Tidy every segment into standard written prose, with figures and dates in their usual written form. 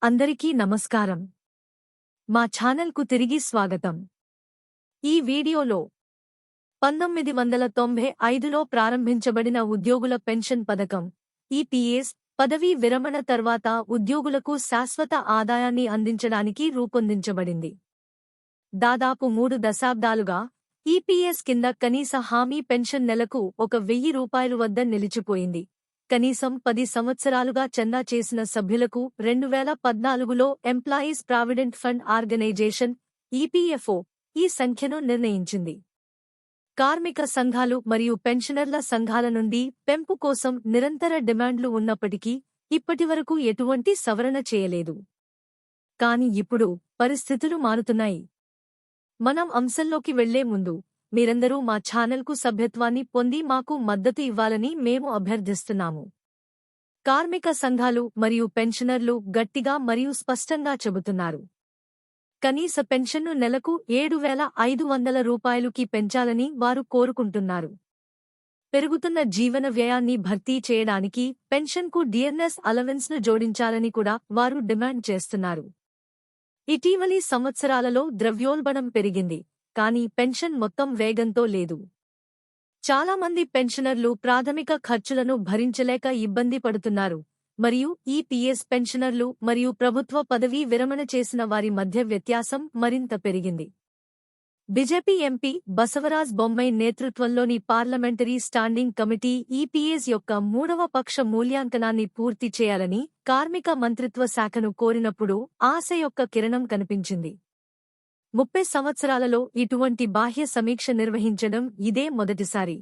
అందరికీ నమస్కారం. మా ఛానల్కు తిరిగి స్వాగతం. ఈ వీడియోలో 1995లో ప్రారంభించబడిన ఉద్యోగుల పెన్షన్ పథకం ఈపీఎస్ పదవీ విరమణ తర్వాత ఉద్యోగులకు శాశ్వత ఆదాయాన్ని అందించడానికి రూపొందించబడింది. దాదాపు 3 దశాబ్దాలుగా ఈపీఎస్ కింద కనీస హామీ పెన్షన్ నెలకు ₹1,000 వద్ద నిలిచిపోయింది. కనీసం 10 సంవత్సరాలుగా చందా చేసిన సభ్యులకు 2014లో employees provident fund organisation EPFO ఈ సంఖ్యను నిర్ణయించింది. కార్మిక సంఘాలు మరియు పెన్షనర్ల సంఘాల నుండి పెంపు కోసం నిరంతర డిమాండ్లు ఉన్నప్పటికీ ఇప్పటివరకు ఎటువంటి సవరణ చేయలేదు. కాని ఇప్పుడు పరిస్థితులు మారుతున్నాయి. మనం అంశంలోకి వెళ్లే ముందు మీరందరూ మా ఛానల్కు సభ్యత్వాన్ని పొంది మాకు మద్దతు ఇవ్వాలని మేము అభ్యర్థిస్తున్నాము. కార్మిక సంఘాలు మరియు పెన్షనర్లు గట్టిగా మరియు స్పష్టంగా చెబుతున్నారు. కనీస పెన్షన్ను నెలకు ₹7,500కి పెంచాలని వారు కోరుకుంటున్నారు. పెరుగుతున్న జీవన వ్యయాన్ని భర్తీ చేయడానికి పెన్షన్కు డియర్నెస్ అలవెన్స్ను జోడించాలని కూడా వారు డిమాండ్ చేస్తున్నారు. ఇటీవలి సంవత్సరాలలో ద్రవ్యోల్బణం పెరిగింది, కానీ పెన్షన్ మొత్తం వేగంతో లేదు. చాలామంది పెన్షనర్లు ప్రాథమిక ఖర్చులను భరించలేక ఇబ్బంది పడుతున్నారు, మరియు ఈపీఎస్ పెన్షనర్లు మరియు ప్రభుత్వ పదవీ విరమణ చేసిన వారి మధ్య వ్యత్యాసం మరింత పెరిగింది. బీజేపీ ఎంపీ బసవరాజ్ బొమ్మాయి నేతృత్వంలోని పార్లమెంటరీ స్టాండింగ్ కమిటీ ఈపీఎస్ యొక్క 3వ పక్ష మూల్యాంకనాన్ని పూర్తి చేయాలని కార్మిక మంత్రిత్వ శాఖను కోరినప్పుడు ఆశ యొక్క కిరణం కనిపించింది. 30 సంవత్సరాలలో ఇటువంటి బాహ్య సమీక్ష నిర్వహించడం ఇదే మొదటిసారి.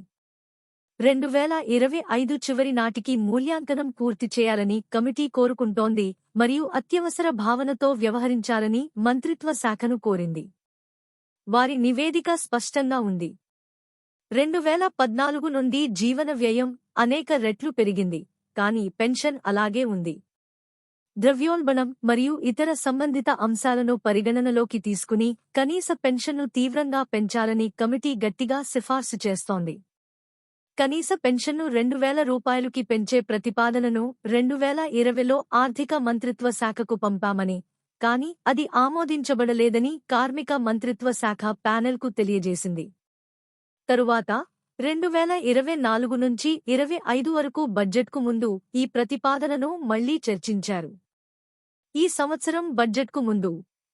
2025 చివరి నాటికి మూల్యాంకనం పూర్తి చేయాలని కమిటీ కోరుకుంటోంది మరియు అత్యవసర భావనతో వ్యవహరించాలని మంత్రిత్వ శాఖను కోరింది. వారి నివేదిక స్పష్టంగా ఉంది. 2014 నుండి జీవన వ్యయం అనేక రెట్లు పెరిగింది, కానీ పెన్షన్ అలాగే ఉంది. ద్రవ్యోల్బణం మరియు ఇతర సంబంధిత అంశాలను పరిగణనలోకి తీసుకుని కనీస పెన్షన్ను తీవ్రంగా పెంచాలని కమిటీ గట్టిగా సిఫార్సు చేస్తోంది. కనీస పెన్షన్ను ₹2,000కి పెంచే ప్రతిపాదనను 2020లో ఆర్థిక మంత్రిత్వ శాఖకు పంపామని, కానీ అది ఆమోదించబడలేదని కార్మిక మంత్రిత్వ శాఖ ప్యానెల్కు తెలియజేసింది. తరువాత 2024 నుంచి 25 వరకు బడ్జెట్కు ముందు ఈ ప్రతిపాదనను మళ్లీ చర్చించారు. ఈ సంవత్సరం బడ్జెట్కు ముందు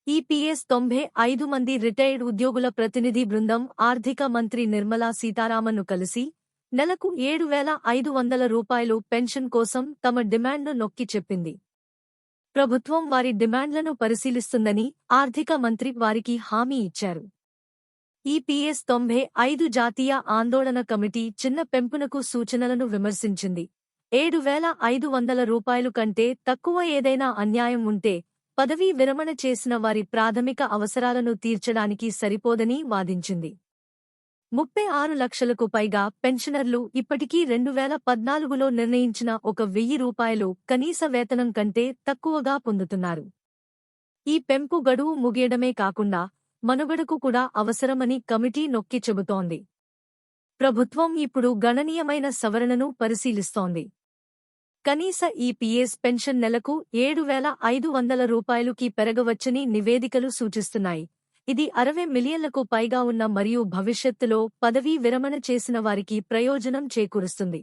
ఈపీఎస్ 95 మంది రిటైర్డ్ ఉద్యోగుల ప్రతినిధి బృందం ఆర్థిక మంత్రి నిర్మలా సీతారామన్ను కలిసి నెలకు ₹7,500 పెన్షన్ కోసం తమ డిమాండ్ను నొక్కి చెప్పింది. ప్రభుత్వం వారి డిమాండ్లను పరిశీలిస్తుందని ఆర్థిక మంత్రి వారికి హామీ ఇచ్చారు. ఈపీఎస్ 95 జాతీయ ఆందోళన కమిటీ చిన్న పెంపునకు సూచనలను విమర్శించింది. ₹7,500 కంటే తక్కువ ఏదైనా అన్యాయం ఉంటే పదవీ విరమణ చేసిన వారి ప్రాథమిక అవసరాలను తీర్చడానికి సరిపోదని వాదించింది. 36 లక్షలకు పైగా పెన్షనర్లు ఇప్పటికీ 2014లో నిర్ణయించిన ₹1,000 కనీస వేతనం కంటే తక్కువగా పొందుతున్నారు. ఈ పెంపు గడువు ముగియడమే కాకుండా మనుగడకు కూడా అవసరమని కమిటీ నొక్కి చెబుతోంది. ప్రభుత్వం ఇప్పుడు గణనీయమైన సవరణను పరిశీలిస్తోంది. కనీస ఈపీఎస్ పెన్షన్ నెలకు ₹7,500కి పెరగవచ్చని నివేదికలు సూచిస్తున్నాయి. ఇది 60 మిలియన్లకు పైగా ఉన్న మరియు భవిష్యత్తులో పదవీ విరమణ చేసిన వారికి ప్రయోజనం చేకూరుస్తుంది.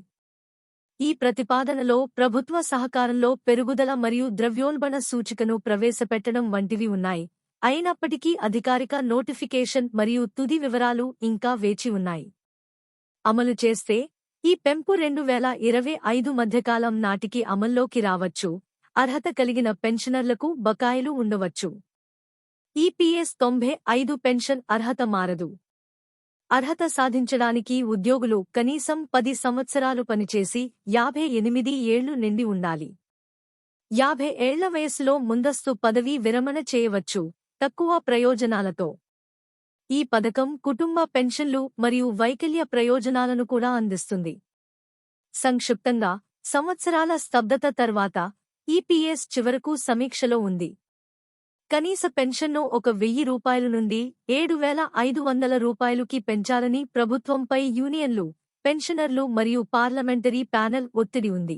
ఈ ప్రతిపాదనలో ప్రభుత్వ సహకారంలో పెరుగుదల మరియు ద్రవ్యోల్బణ సూచికను ప్రవేశపెట్టడం వంటివి ఉన్నాయి. అయినప్పటికీ అధికారిక నోటిఫికేషన్ మరియు తుది వివరాలు ఇంకా వేచి ఉన్నాయి. అమలు చేస్తే ఈ పెంపు 2025 మధ్యకాలం నాటికి అమల్లోకి రావచ్చు. అర్హత కలిగిన పెన్షనర్లకు బకాయిలు ఉండవచ్చు. ఈపీఎస్ 95 పెన్షన్ అర్హత మారదు. అర్హత సాధించడానికి ఉద్యోగులు కనీసం 10 సంవత్సరాలు పనిచేసి 58 ఏళ్లు నిండి ఉండాలి. 50 ఏళ్ల వయస్సులో ముందస్తు పదవీ విరమణ చేయవచ్చు, తక్కువ ప్రయోజనాలతో. ఈ పథకం కుటుంబ పెన్షన్లు మరియు వైకల్య ప్రయోజనాలను కూడా అందిస్తుంది. సంక్షిప్తంగా, సంవత్సరాల స్తబ్దత తర్వాత ఈపీఎస్ చివరకు సమీక్షలో ఉంది. కనీస పెన్షన్ను ₹1,000 నుండి ₹7,500కి పెంచాలని ప్రభుత్వంపై యూనియన్లు, పెన్షనర్లు మరియు పార్లమెంటరీ ప్యానెల్ ఒత్తిడి ఉంది.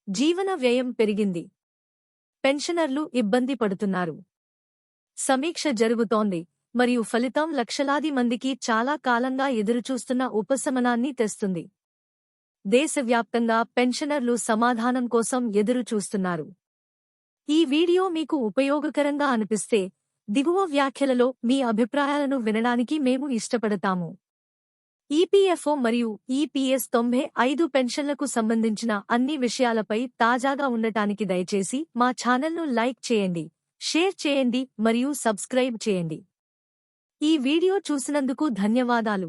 జీవన వ్యయం పెరిగింది. పెన్షనర్లు ఇబ్బంది పడుతున్నారు. సమీక్ష జరుగుతోంది మరియు ఫలితం లక్షలాది మందికి చాలా కాలంగా ఎదురుచూస్తున్న ఉపశమనాన్ని తెస్తుంది. దేశవ్యాప్తంగా పెన్షనర్లు సమాధానం కోసం ఎదురు చూస్తున్నారు. ఈ వీడియో మీకు ఉపయోగకరంగా అనిపిస్తే దిగువ వ్యాఖ్యలలో మీ అభిప్రాయాలను వినడానికి మేము ఇష్టపడతాము. ఈపీఎఫ్ఓ మరియు ఈపీఎస్ 95 పెన్షన్లకు సంబంధించిన అన్ని విషయాలపై తాజాగా ఉండటానికి దయచేసి మా ఛానల్ను లైక్ చేయండి, షేర్ చేయండి మరియు సబ్స్క్రైబ్ చేయండి. ఈ వీడియో చూసినందుకు ధన్యవాదాలు.